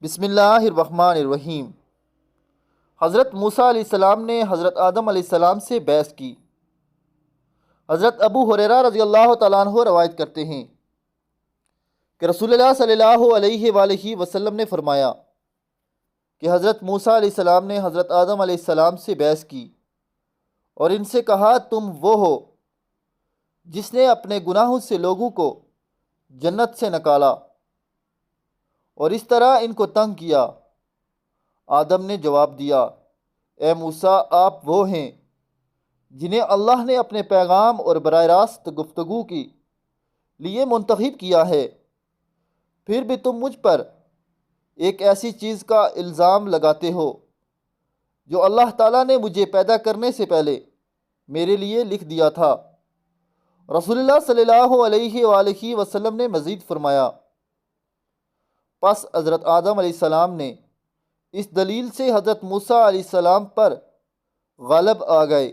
بسم اللہ الرحمن الرحیم۔ حضرت موسیٰ علیہ السلام نے حضرت آدم علیہ السلام سے بحث کی۔ حضرت ابو ہریرہ رضی اللہ تعالیٰ عنہ روایت کرتے ہیں کہ رسول اللہ صلی اللہ علیہ وآلہ وسلم نے فرمایا کہ حضرت موسیٰ علیہ السلام نے حضرت آدم علیہ السلام سے بحث کی اور ان سے کہا، تم وہ ہو جس نے اپنے گناہوں سے لوگوں کو جنت سے نکالا اور اس طرح ان کو تنگ کیا۔ آدم نے جواب دیا، اے موسیٰ، آپ وہ ہیں جنہیں اللہ نے اپنے پیغام اور براہ راست گفتگو کی لیے منتخب کیا ہے، پھر بھی تم مجھ پر ایک ایسی چیز کا الزام لگاتے ہو جو اللہ تعالیٰ نے مجھے پیدا کرنے سے پہلے میرے لیے لکھ دیا تھا۔ رسول اللہ صلی اللہ علیہ وآلہ وسلم نے مزید فرمایا، پس حضرت آدم علیہ السلام نے اس دلیل سے حضرت موسیٰ علیہ السلام پر غالب آ گئے۔